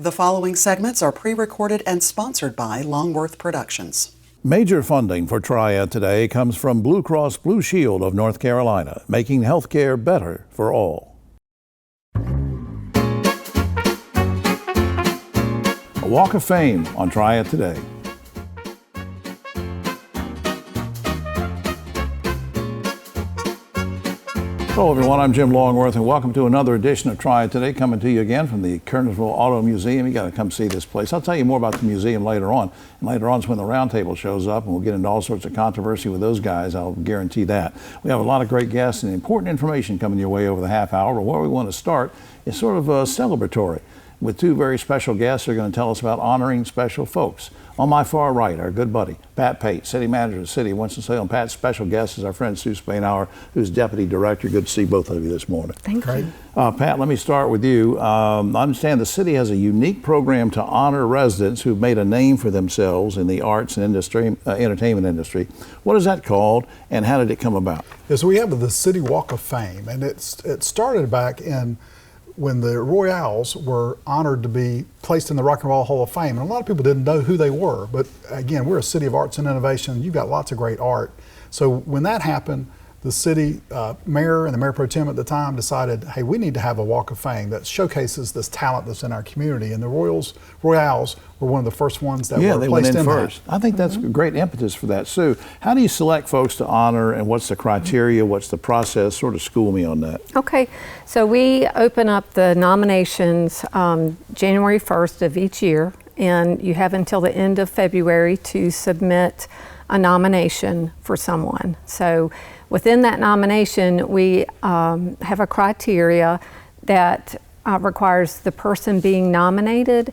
The following segments are pre-recorded and sponsored by Longworth Productions. Major funding for Triad Today comes from Blue Cross Blue Shield of North Carolina, making healthcare better for all. A Walk of Fame on Triad Today. Hello everyone, I'm Jim Longworth and welcome to another edition of Triad Today, coming to you again from the Kernersville Auto Museum. You got to come see this place. I'll tell you more about the museum later on. And later on is when the roundtable shows up and we'll get into all sorts of controversy with those guys, I'll guarantee that. We have a lot of great guests and important information coming your way over the half hour, but where we want to start is sort of celebratory with two very special guests who are going to tell us about honoring special folks. On my far right, our good buddy, Pat Pate, City Manager of the City of Winston-Salem. Pat's special guest is our friend Sue Spainhour, who's Deputy Director. Good to see both of you this morning. Thank you. Pat, let me start with you. I understand the city has a unique program to honor residents who've made a name for themselves in the arts and entertainment industry. What is that called, and how did it come about? Yeah, so we have the City Walk of Fame, and it started back in when the Royals were honored to be placed in the Rock and Roll Hall of Fame. And a lot of people didn't know who they were, but again, we're a city of arts and innovation. You've got lots of great art. So when that happened, the city mayor and the mayor pro tem at the time decided, hey, we need to have a Walk of Fame that showcases this talent that's in our community. And the Royals were one of the first ones that were they placed went in in first. that. I think that's a great impetus for that. Sue, how do you select folks to honor, and what's the criteria, what's the process? Sort of school me on that. Okay, so we open up the nominations January 1st of each year, and you have until the end of February to submit a nomination for someone. So within that nomination, we have a criteria that requires the person being nominated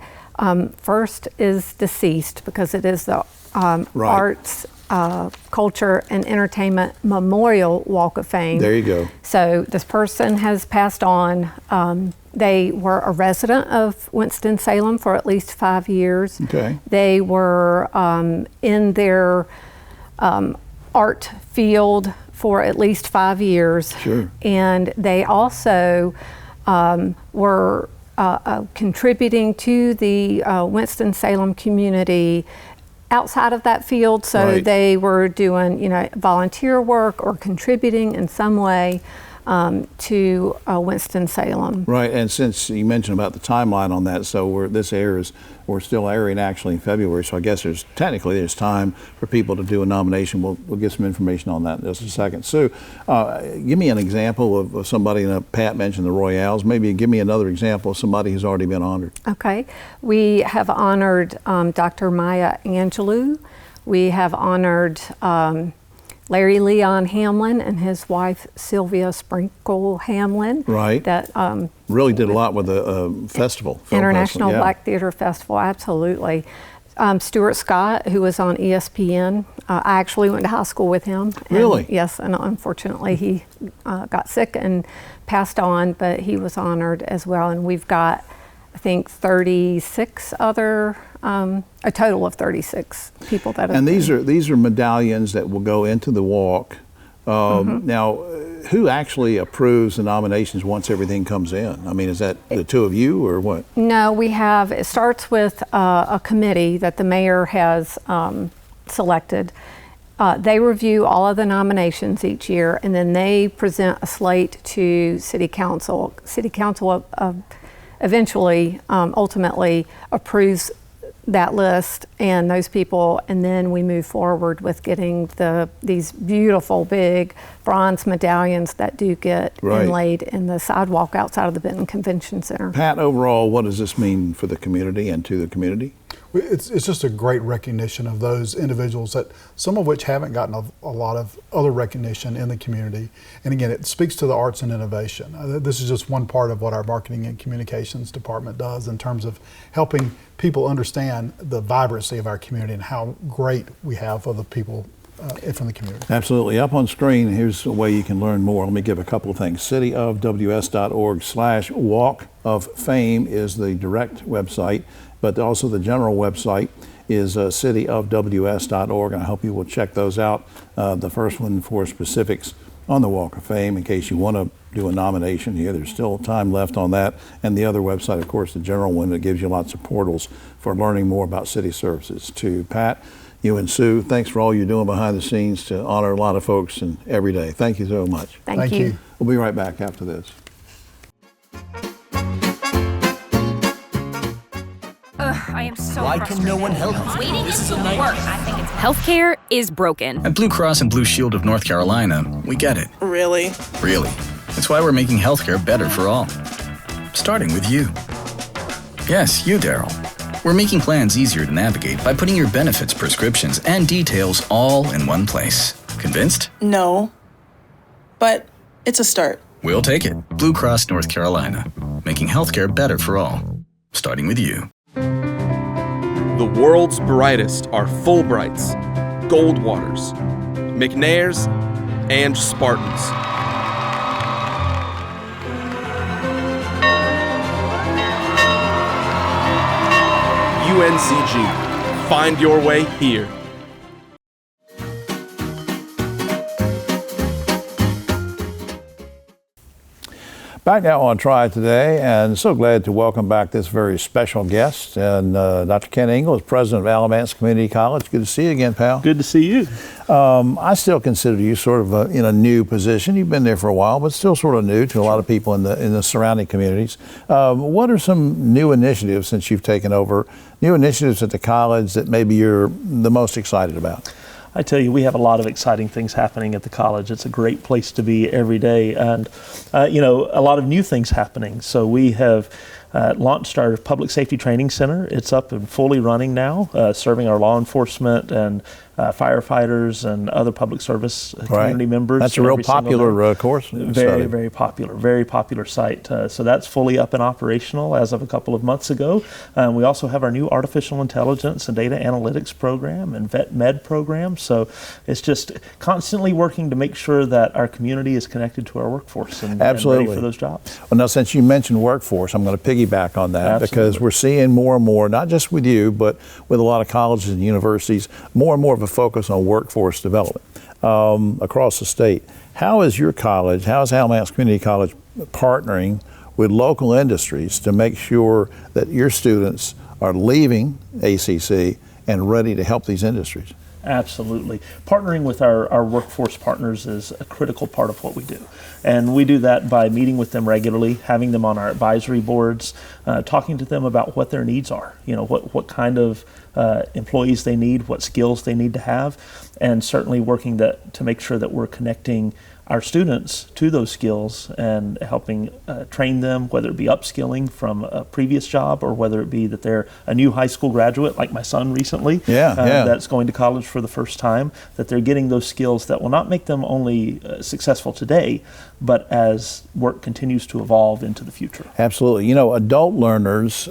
first is deceased, because it is the Arts, Culture, and Entertainment Memorial Walk of Fame. There you go. So this person has passed on. They were a resident of Winston-Salem for at least 5 years. Okay. They were in their art field for at least 5 years. Sure. And they also were contributing to the Winston-Salem community outside of that field. So they were doing, volunteer work or contributing in some way to Winston-Salem. Right, and since you mentioned about the timeline on that, so we're still airing actually in February, so I guess there's time for people to do a nomination. We'll get some information on that in just a second. Sue, give me an example of somebody, Pat mentioned the Royals, maybe give me another example of somebody who's already been honored. Okay, we have honored Dr. Maya Angelou. We have honored Larry Leon Hamlin and his wife Sylvia Sprinkle Hamlin. Right. That really did a lot with the festival. International Black Theater Festival, absolutely. Stuart Scott, who was on ESPN. I actually went to high school with him. Really? Yes, and unfortunately he got sick and passed on, but he was honored as well. And we've got, I think, 36 other, a total of 36 people that have And these are medallions that will go into the walk. Now, who actually approves the nominations once everything comes in? I mean, is that the two of you or what? No, it starts with a committee that the mayor has selected. They review all of the nominations each year, and then they present a slate to City Council. City Council eventually, ultimately approves that list and those people, and then we move forward with getting these beautiful big bronze medallions that do get inlaid in the sidewalk outside of the Benton Convention Center. Pat, overall, what does this mean for the community and to the community? It's just a great recognition of those individuals, that some of which haven't gotten a lot of other recognition in the community. And again, it speaks to the arts and innovation. This is just one part of what our marketing and communications department does in terms of helping people understand the vibrancy of our community and how great we have other people from the community. Absolutely. Up on screen, here's a way you can learn more. Let me give a couple of things. cityofws.org/walk of fame is the direct website, but also the general website is cityofws.org, and I hope you will check those out. The first one for specifics on the Walk of Fame in case you want to do a nomination here. There's still time left on that. And the other website, of course, the general one that gives you lots of portals for learning more about city services. To Pat, you and Sue, thanks for all you're doing behind the scenes to honor a lot of folks and every day. Thank you so much. Thank you. We'll be right back after this. I am so Why frustrated. can no one help me? Waiting This is is a the nightmare. worst. I think it's healthcare is broken. At Blue Cross and Blue Shield of North Carolina, we get it. Really? Really. That's why we're making healthcare better for all. Starting with you. Yes, you, Daryl. We're making plans easier to navigate by putting your benefits, prescriptions, and details all in one place. Convinced? No. But it's a start. We'll take it. Blue Cross North Carolina. Making healthcare better for all. Starting with you. The world's brightest are Fulbrights, Goldwaters, McNairs, and Spartans. UNCG. Find your way here. Back now on Try Today, and so glad to welcome back this very special guest. And Dr. Ken Engel is president of Alamance Community College. Good to see you again, pal. Good to see you. I still consider you sort of in a new position. You've been there for a while, but still sort of new to a lot of people in the surrounding communities. What are some new initiatives since you've taken over? New initiatives at the college that maybe you're the most excited about? I tell you, we have a lot of exciting things happening at the college. It's a great place to be every day, and a lot of new things happening. So we have launched our public safety training center. It's up and fully running now, serving our law enforcement and firefighters and other public service community members. That's a real popular course. Very popular site. So that's fully up and operational as of a couple of months ago. We also have our new artificial intelligence and data analytics program and vet med program. So it's just constantly working to make sure that our community is connected to our workforce and ready for those jobs. Well, now, since you mentioned workforce, I'm going to piggyback on that. Absolutely. Because we're seeing more and more, not just with you, but with a lot of colleges and universities, more and more of a focus on workforce development across the state. How is your college, how is Alamance Community College partnering with local industries to make sure that your students are leaving ACC and ready to help these industries? Absolutely. Partnering with our workforce partners is a critical part of what we do. And we do that by meeting with them regularly, having them on our advisory boards, talking to them about what their needs are, what kind of employees they need, what skills they need to have, and certainly working to make sure that we're connecting our students to those skills and helping train them, whether it be upskilling from a previous job or whether it be that they're a new high school graduate like my son recently that's going to college for the first time, that they're getting those skills that will not make them only successful today, but as work continues to evolve into the future. Absolutely. Adult learners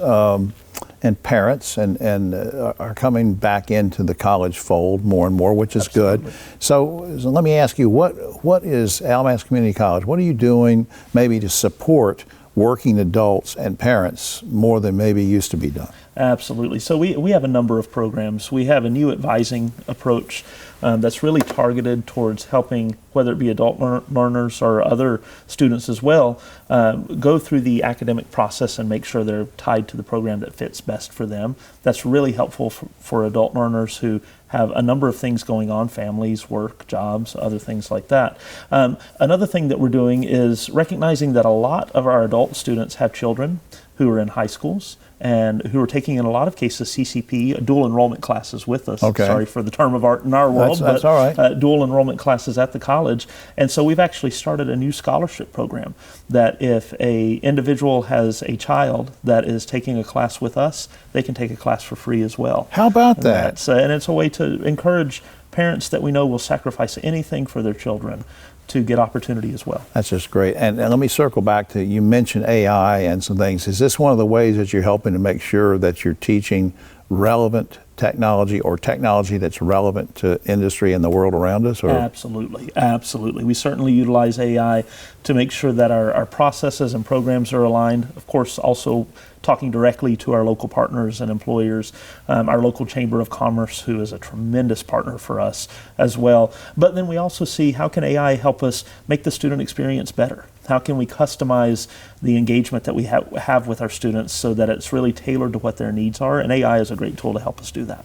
and parents and are coming back into the college fold more and more, which is good. So let me ask you, what is Alamance Community College? What are you doing maybe to support working adults and parents more than maybe used to be done? Absolutely. So we have a number of programs. We have a new advising approach that's really targeted towards helping, whether it be adult learners or other students as well, go through the academic process and make sure they're tied to the program that fits best for them. That's really helpful for adult learners who have a number of things going on, families, work, jobs, other things like that. Another thing that we're doing is recognizing that a lot of our adult students have children who are in high schools and who are taking, in a lot of cases, CCP, dual enrollment classes with us. Okay. Sorry for the term of art in our world, that's all right. Dual enrollment classes at the college. And so we've actually started a new scholarship program that if a individual has a child that is taking a class with us, they can take a class for free as well. How about that? And it's a way to encourage parents that we know will sacrifice anything for their children to get opportunity as well. That's just great. And let me circle back to, you mentioned AI and some things. Is this one of the ways that you're helping to make sure that you're teaching relevant technology or technology that's relevant to industry and the world around us? Or? Absolutely, absolutely. We certainly utilize AI to make sure that our processes and programs are aligned. Of course, also talking directly to our local partners and employers, our local Chamber of Commerce, who is a tremendous partner for us as well. But then we also see, how can AI help us make the student experience better? How can we customize the engagement that we have with our students so that it's really tailored to what their needs are? And AI is a great tool to help us do that.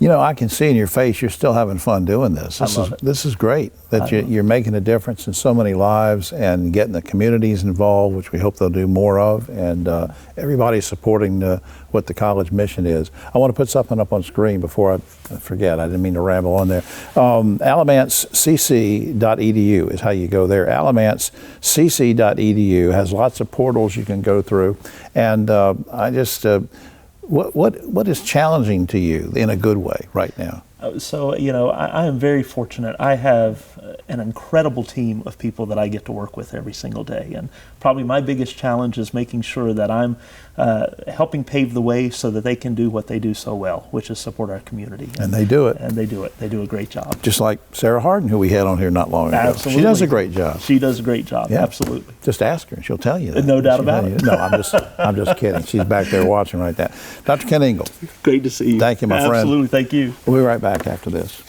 You know, I can see in your face you're still having fun doing this. I love it. This is great that you're making a difference in so many lives and getting the communities involved, which we hope they'll do more of, and everybody's supporting what the college mission is. I want to put something up on screen before I forget. I didn't mean to ramble on there. Alamancecc.edu is how you go there. Alamancecc.edu has lots of portals you can go through, and what is challenging to you in a good way right now? So, you know, I am very fortunate. I have an incredible team of people that I get to work with every single day. And probably my biggest challenge is making sure that I'm helping pave the way so that they can do what they do so well, which is support our community. And they do it. And they do it. They do a great job. Just like Sarah Harden, who we had on here not long ago. Absolutely. She does a great job. She does a great job. Yeah. Absolutely. Just ask her and she'll tell you that. No doubt about it. No, I'm just kidding. She's back there watching right now. Dr. Ken Engel. Great to see you. Thank you, my friend. Absolutely. Thank you. We'll be right back after this.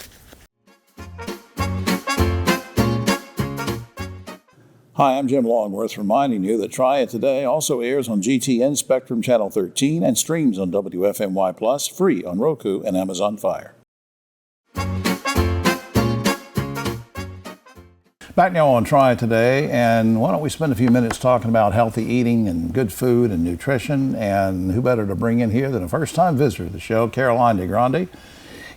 Hi, I'm Jim Longworth, reminding you that Try It Today also airs on GTN Spectrum Channel 13 and streams on WFMY Plus, free on Roku and Amazon Fire. Back now on Try It Today, and why don't we spend a few minutes talking about healthy eating and good food and nutrition, and who better to bring in here than a first-time visitor to the show. Caroline DeGrande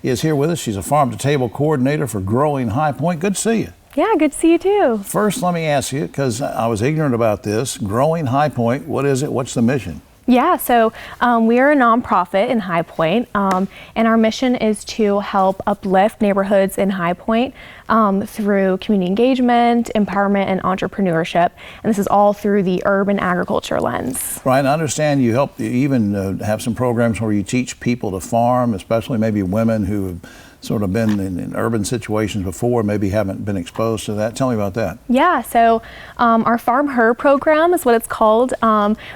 is here with us. She's a farm-to-table coordinator for Growing High Point. Good to see you. Yeah, good to see you too. First, let me ask you, because I was ignorant about this, Growing High Point, what is it? What's the mission? Yeah, so we are a nonprofit in High Point, and our mission is to help uplift neighborhoods in High Point through community engagement, empowerment, and entrepreneurship. And this is all through the urban agriculture lens. Right, I understand you even have some programs where you teach people to farm, especially maybe women who have sort of been in urban situations before, maybe haven't been exposed to that. Tell me about that. Yeah, so our Farm Her program is what it's called,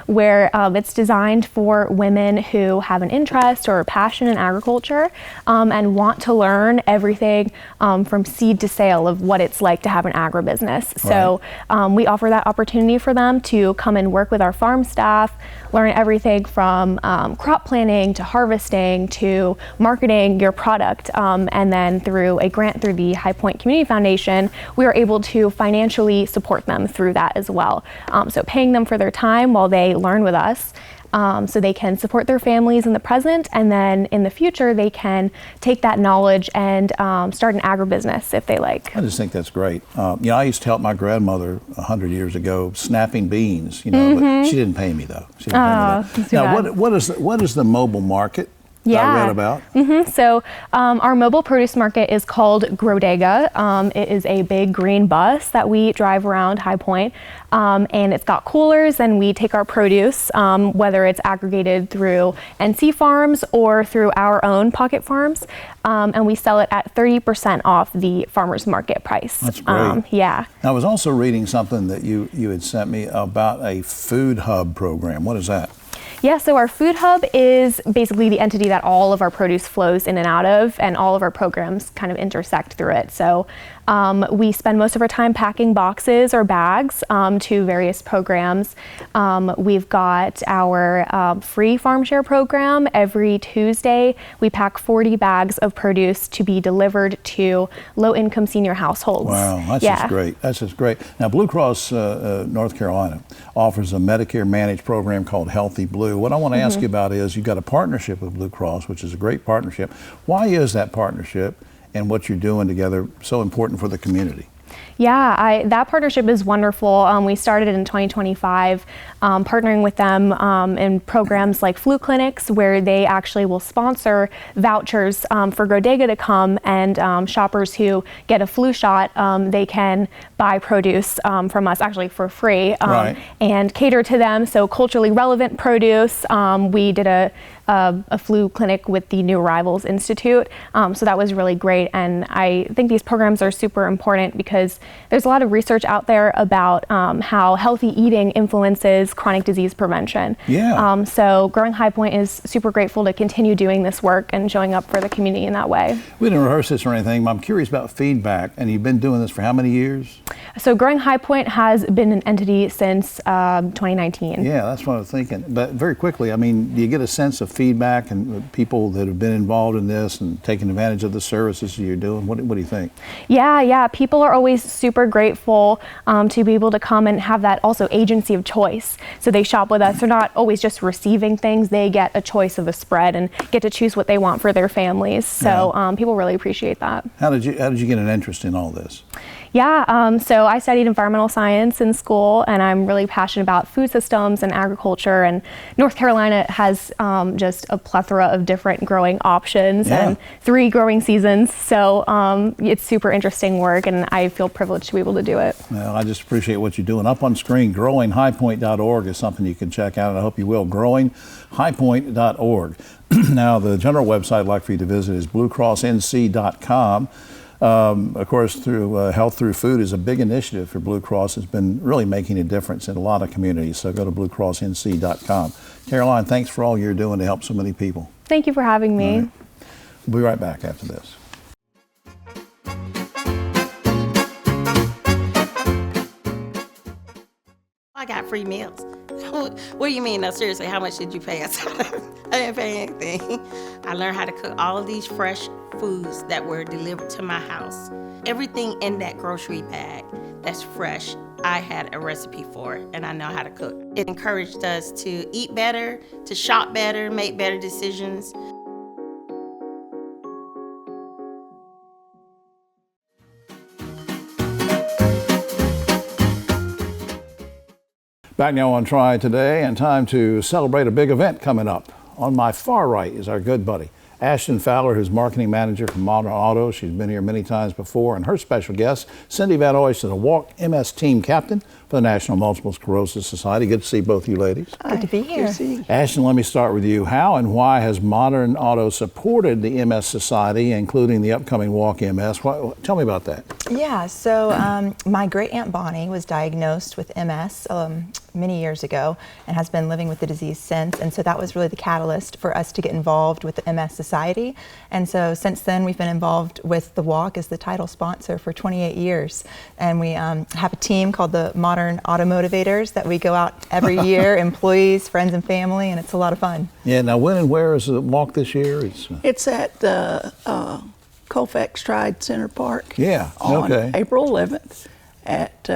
where it's designed for women who have an interest or a passion in agriculture and want to learn everything from seed to sale of what it's like to have an agribusiness. So we offer that opportunity for them to come and work with our farm staff, learn everything from crop planning to harvesting to marketing your product. And then through a grant through the High Point Community Foundation, we are able to financially support them through that as well. So paying them for their time while they learn with us, so they can support their families in the present, and then in the future they can take that knowledge and start an agribusiness if they like. I just think that's great. I used to help my grandmother 100 years ago snapping beans, but she didn't pay me though. She didn't pay me though. Now, what is the mobile market? I read about. So our mobile produce market is called Grodega. It is a big green bus that we drive around High Point, and it's got coolers, and we take our produce, whether it's aggregated through NC Farms or through our own pocket farms, and we sell it at 30% off the farmer's market price. That's great. Yeah. I was also reading something that you had sent me about a food hub program. What is that? Yeah, so our food hub is basically the entity that all of our produce flows in and out of, and all of our programs kind of intersect through it. So we spend most of our time packing boxes or bags to various programs. We've got our free farm share program. Every Tuesday, we pack 40 bags of produce to be delivered to low-income senior households. Wow, that's just great. That's just great. Now, Blue Cross North Carolina offers a Medicare managed program called Healthy Blue. What I want to ask you about is you've got a partnership with Blue Cross, which is a great partnership. Why is that partnership and what you're doing together so important for the community? Yeah, that partnership is wonderful. We started in 2025, partnering with them in programs like flu clinics, where they actually will sponsor vouchers for Grodega to come, and shoppers who get a flu shot, they can buy produce from us actually for free, and cater to them. So culturally relevant produce. We did a flu clinic with the New Arrivals Institute, so that was really great. And I think these programs are super important because there's a lot of research out there about how healthy eating influences chronic disease prevention. Yeah. So Growing High Point is super grateful to continue doing this work and showing up for the community in that way. We didn't rehearse this or anything, but I'm curious about feedback. And you've been doing this for how many years? So Growing High Point has been an entity since 2019. Yeah, that's what I was thinking. But very quickly, I mean, do you get a sense of feedback and people that have been involved in this and taking advantage of the services you're doing? What do you think? Yeah. People are always super grateful to be able to come and have that also agency of choice. So they shop with us. They're not always just receiving things. They get a choice of a spread and get to choose what they want for their families. So people really appreciate that. How did you get an interest in all this? Yeah, so I studied environmental science in school, and I'm really passionate about food systems and agriculture, and North Carolina has just a plethora of different growing options and 3 growing seasons, so it's super interesting work, and I feel privileged to be able to do it. Well, I just appreciate what you're doing. Up on screen, growinghighpoint.org is something you can check out, and I hope you will. growinghighpoint.org. Now, the general website I'd like for you to visit is bluecrossnc.com. Of course, through Health Through Food is a big initiative for Blue Cross. It's been really making a difference in a lot of communities. So go to bluecrossnc.com. Caroline, thanks for all you're doing to help so many people. Thank you for having me. Right. We'll be right back after this. I got free meals. What do you mean? No, seriously, how much did you pay us? I didn't pay anything. I learned how to cook all of these fresh foods that were delivered to my house. Everything in that grocery bag that's fresh, I had a recipe for, and I know how to cook. It encouraged us to eat better, to shop better, make better decisions. Back now on Try Today, and time to celebrate a big event coming up. On my far right is our good buddy, Ashton Fowler, who's marketing manager for Modern Auto. She's been here many times before. And her special guest, Cindy Van Oyst, is a Walk MS team captain for the National Multiple Sclerosis Society. Good to see both you ladies. Good to be here. Ashton, let me start with you. How and why has Modern Auto supported the MS Society, including the upcoming Walk MS? Tell me about that. Yeah, so my great Aunt Bonnie was diagnosed with MS many years ago and has been living with the disease since. And so that was really the catalyst for us to get involved with the MS Society. And so since then, we've been involved with the Walk as the title sponsor for 28 years. And we have a team called the Modern Auto Motivators that we go out every year, employees, friends, and family, and it's a lot of fun. Yeah, now when and where is the Walk this year? It's at the Colfax Triad Center Park. Yeah, on April 11th at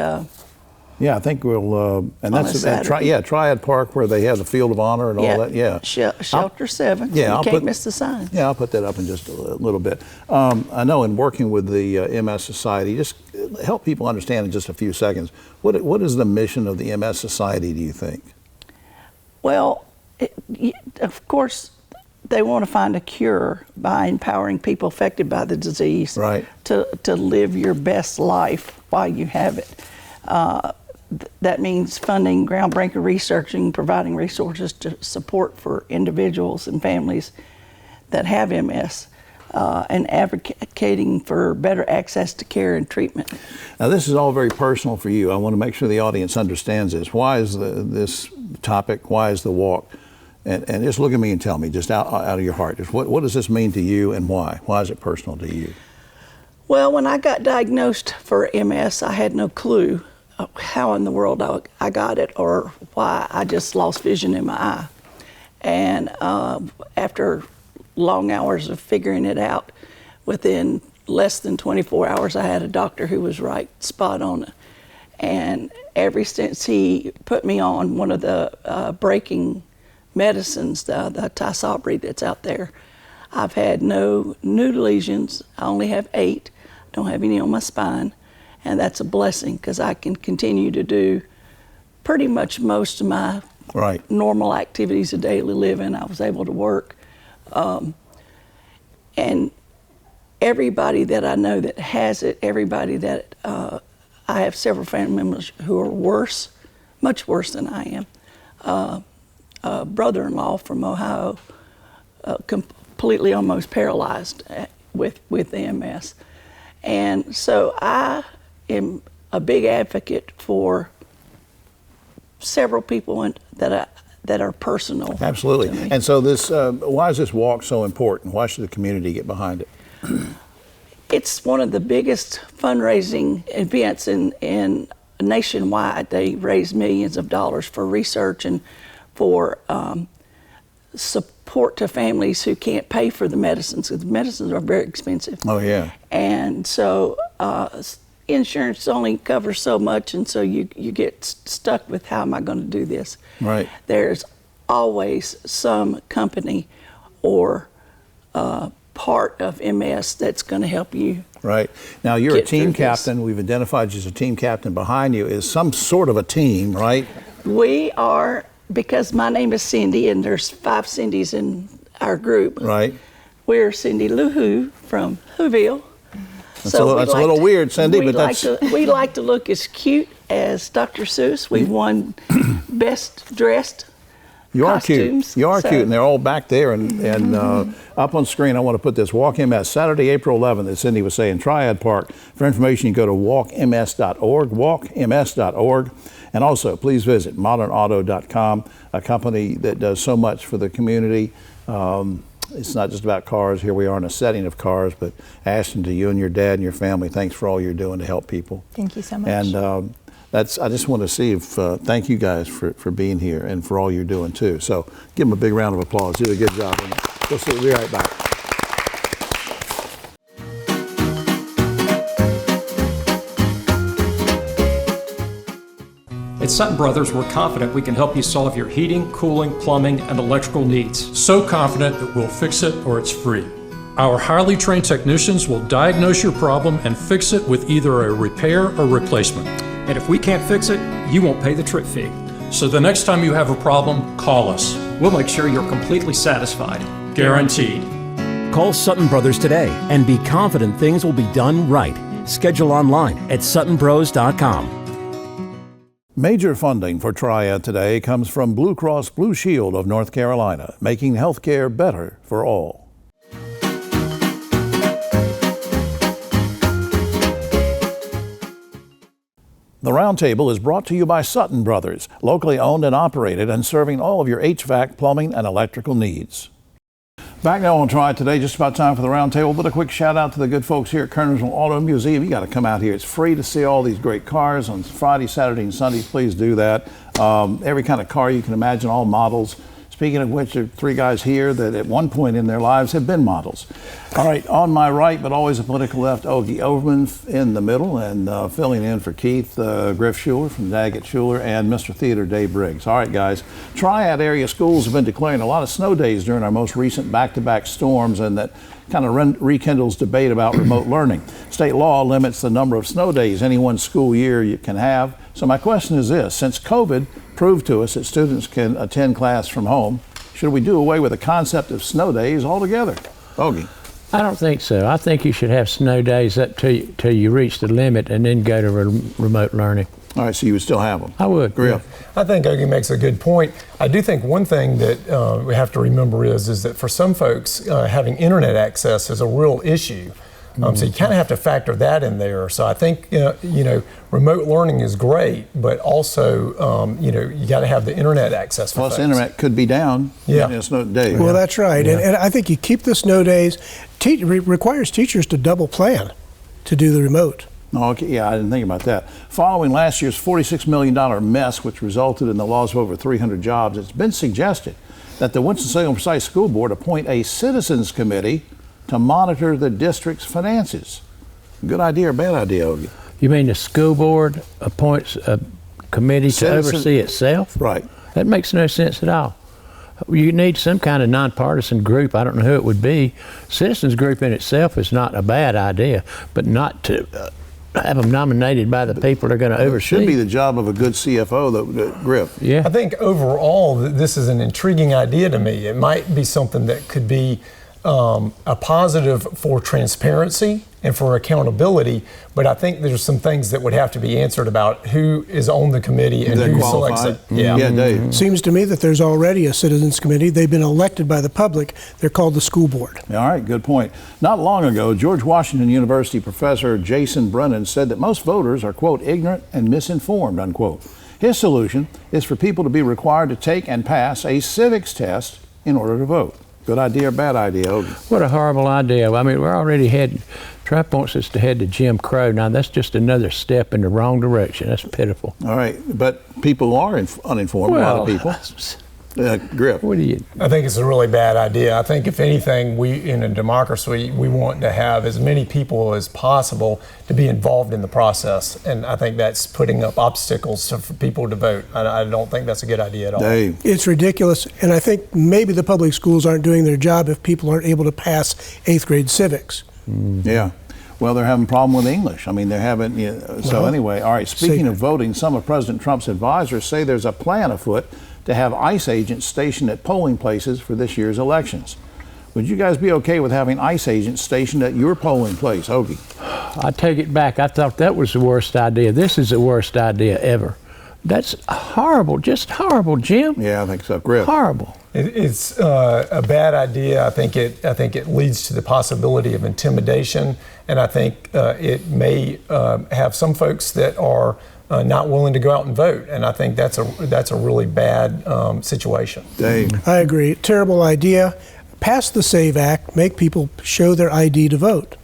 yeah, I think we'll, and that's at Triad Park where they have the Field of Honor and all that. Yeah, Shelter 7. Yeah, you can't miss the sign. Yeah, I'll put that up in just a little bit. I know in working with the MS Society, just help people understand in just a few seconds, what is the mission of the MS Society, do you think? Well, of course, they want to find a cure by empowering people affected by the disease to live your best life while you have it. That means funding groundbreaking research and providing resources to support for individuals and families that have MS, and advocating for better access to care and treatment. Now, this is all very personal for you. I want to make sure the audience understands this. Why is this topic? Why is the Walk? And just look at me and tell me, just out of your heart, just what does this mean to you and why? Why is it personal to you? Well, when I got diagnosed for MS, I had no clue how in the world I got it or why I just lost vision in my eye. And after long hours of figuring it out, within less than 24 hours, I had a doctor who was right spot on. And ever since he put me on one of the breaking medicines, the Tysabri that's out there, I've had no new lesions. I only have 8. Don't have any on my spine. and that's a blessing because I can continue to do pretty much most of my normal activities of daily living. I was able to work. And everybody that I know that has it, everybody that I have several family members who are worse, much worse than I am. A brother-in-law from Ohio, completely almost paralyzed with MS. And so I am a big advocate for several people that are personal. Absolutely. And so this, why is this walk so important? Why should the community get behind it? It's one of the biggest fundraising events in nationwide. They raise millions of dollars for research and for support to families who can't pay for the medicines, because the medicines are very expensive. Oh, yeah. And so insurance only covers so much, and so you get stuck with, how am I going to do this? Right. There's always some company or part of MS that's going to help you. Right. Now, you're a team captain. We've identified you as a team captain. Behind you is some sort of a team, right? We are, because my name is Cindy, and there's 5 Cindys in our group. Right. We're Cindy Lou Who from Whoville. That's a little weird, Cindy, but that's... We like to look as cute as Dr. Seuss. We won Best Dressed Costumes. You are cute, and they're all back there. And up on screen, I want to put this. Walk MS, Saturday, April 11th, as Cindy was saying, Triad Park. For information, you go to walkms.org, walkms.org. And also, please visit modernauto.com, a company that does so much for the community. It's not just about cars. Here we are in a setting of cars, but Ashton, to you and your dad and your family, thanks for all you're doing to help people. Thank you so much. And I just want to see if, thank you guys for being here and for all you're doing too. So give them a big round of applause. You did a good job. We'll be right back. At Sutton Brothers, we're confident we can help you solve your heating, cooling, plumbing, and electrical needs. So confident that we'll fix it or it's free. Our highly trained technicians will diagnose your problem and fix it with either a repair or replacement. And if we can't fix it, you won't pay the trip fee. So the next time you have a problem, call us. We'll make sure you're completely satisfied. Guaranteed. Call Sutton Brothers today and be confident things will be done right. Schedule online at suttonbros.com. Major funding for Triad Today comes from Blue Cross Blue Shield of North Carolina, making health care better for all. The Roundtable is brought to you by Sutton Brothers, locally owned and operated and serving all of your HVAC, plumbing, and electrical needs. Back now on Triad Today, just about time for the Roundtable, but a quick shout out to the good folks here at Kernersville Auto Museum. You got to come out here. It's free to see all these great cars on Friday, Saturday, and Sundays. Please do that. Every kind of car you can imagine, all models. Speaking of which, there are 3 guys here that at one point in their lives have been models. All right, on my right, but always a political left, Ogie Overman in the middle, and filling in for Keith Griff Schuler from Daggett Schuler, and Mr. Theater Dave Briggs. All right, guys, Triad area schools have been declaring a lot of snow days during our most recent back-to-back storms, and that kind of rekindles debate about remote learning. State law limits the number of snow days any one school year you can have. So my question is this: since COVID proved to us that students can attend class from home, should we do away with the concept of snow days altogether? Ogie. I don't think so. I think you should have snow days up till you reach the limit and then go to remote learning. All right, so you would still have them? I would. Griff. I think Ogie makes a good point. I do think one thing that we have to remember is that for some folks, having internet access is a real issue. So you kind of have to factor that in there. So I think, remote learning is great, but also, you got to have the internet access for Plus, folks. internet could be down in a snow day. Well, that's right. Yeah. And I think you keep the snow days. Requires teachers to double plan to do the remote. Oh, okay. Yeah, I didn't think about that. Following last year's $46 million mess, which resulted in the loss of over 300 jobs, it's been suggested that the Winston-Salem Forsyth School Board appoint a citizens committee to monitor the district's finances. Good idea or bad idea, Ogie? You mean the school board appoints a committee to oversee itself? Right. That makes no sense at all. You need some kind of nonpartisan group. I don't know who it would be. Citizens group in itself is not a bad idea, but not to have them nominated by the people they're going to oversee. It should be the job of a good CFO, Griff. Yeah. I think overall, this is an intriguing idea to me. It might be something that could be a positive for transparency and for accountability, but I think there's some things that would have to be answered about who is on the committee and who selects it. Yeah, Dave. Seems to me that there's already a citizens committee. They've been elected by the public. They're called the school board. All right, good point. Not long ago, George Washington University professor Jason Brennan said that most voters are, quote, ignorant and misinformed, unquote. His solution is for people to be required to take and pass a civics test in order to vote. Good idea or bad idea, Ogie? What a horrible idea. I mean, we're already Trump wants us to head to Jim Crow. Now, that's just another step in the wrong direction. That's pitiful. All right, but people are uninformed, a lot of people. Griff. What do you? I think it's a really bad idea. I think if anything, we in a democracy, we want to have as many people as possible to be involved in the process. And I think that's putting up obstacles for people to vote. I don't think that's a good idea at all. Dave. It's ridiculous. And I think maybe the public schools aren't doing their job if people aren't able to pass 8th grade civics. Mm-hmm. Yeah. Well, they're having a problem with English. I mean, they're having, so anyway, all right, speaking of voting, some of President Trump's advisors say there's a plan afoot to have ICE agents stationed at polling places for this year's elections. Would you guys be okay with having ICE agents stationed at your polling place, Ogie? I take it back. I thought that was the worst idea. This is the worst idea ever. That's horrible, just horrible, Jim. Yeah, I think so. Griff. Horrible. It's a bad idea. I think it leads to the possibility of intimidation, and I think it may have some folks that are not willing to go out and vote, and I think that's a really bad situation. Dave. I agree. Terrible idea. Pass the SAVE Act. Make people show their ID to vote.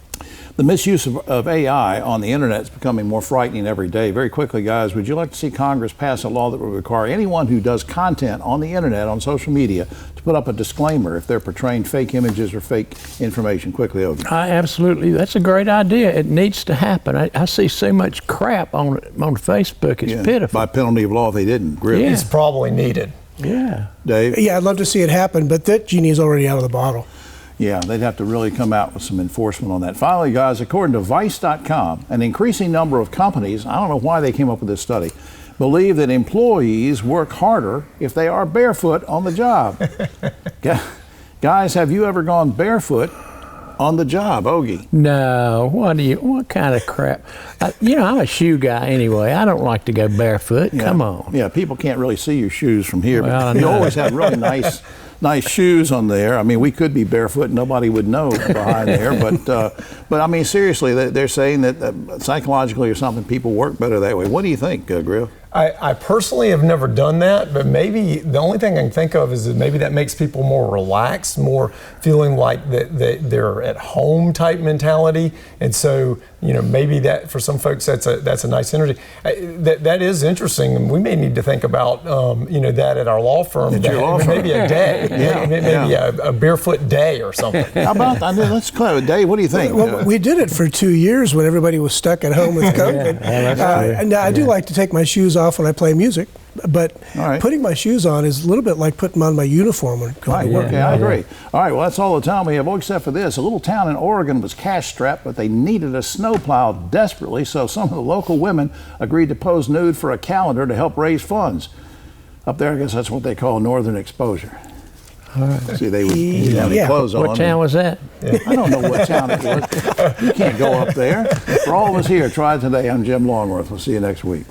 The misuse of AI on the internet is becoming more frightening every day. Very quickly, guys, would you like to see Congress pass a law that would require anyone who does content on the internet, on social media, to put up a disclaimer if they're portraying fake images or fake information? Quickly, Ogie. Absolutely. That's a great idea. It needs to happen. I see so much crap on Facebook. It's pitiful. By penalty of law, if they didn't. Griff. It's probably needed. Yeah. Dave? Yeah, I'd love to see it happen, but that genie's already out of the bottle. Yeah, they'd have to really come out with some enforcement on that. Finally, guys, according to Vice.com, an increasing number of companies, I don't know why they came up with this study, believe that employees work harder if they are barefoot on the job. Guys, have you ever gone barefoot on the job, Ogie? No. What kind of crap? I'm a shoe guy anyway. I don't like to go barefoot. Yeah. Come on. Yeah, people can't really see your shoes from here, Well, but you no. always have really nice shoes on there. I mean, we could be barefoot and nobody would know behind there, but I mean, seriously, they're saying that psychologically or something, people work better that way. What do you think, Griff? I personally have never done that, but maybe the only thing I can think of is that maybe that makes people more relaxed, more feeling like that they're at home type mentality. And so, maybe that for some folks that's a nice energy. That is interesting, and we may need to think about that at our law firm. Maybe a day, maybe a barefoot day or something. How about that? Let's clear. Dave, what do you think? Well, we did it for 2 years when everybody was stuck at home with COVID. Now I do like to take my shoes off when I play music, but putting my shoes on is a little bit like putting on my uniform when going to work. Okay, I agree. All right, well, that's all the time we have, except for this. A little town in Oregon was cash-strapped, but they needed a snowplow desperately, so some of the local women agreed to pose nude for a calendar to help raise funds. Up there, I guess that's what they call northern exposure. All right. See, they would have any clothes on. What town was that? I don't know what town it was. You can't go up there. For all of us here, try it today. I'm Jim Longworth. We'll see you next week.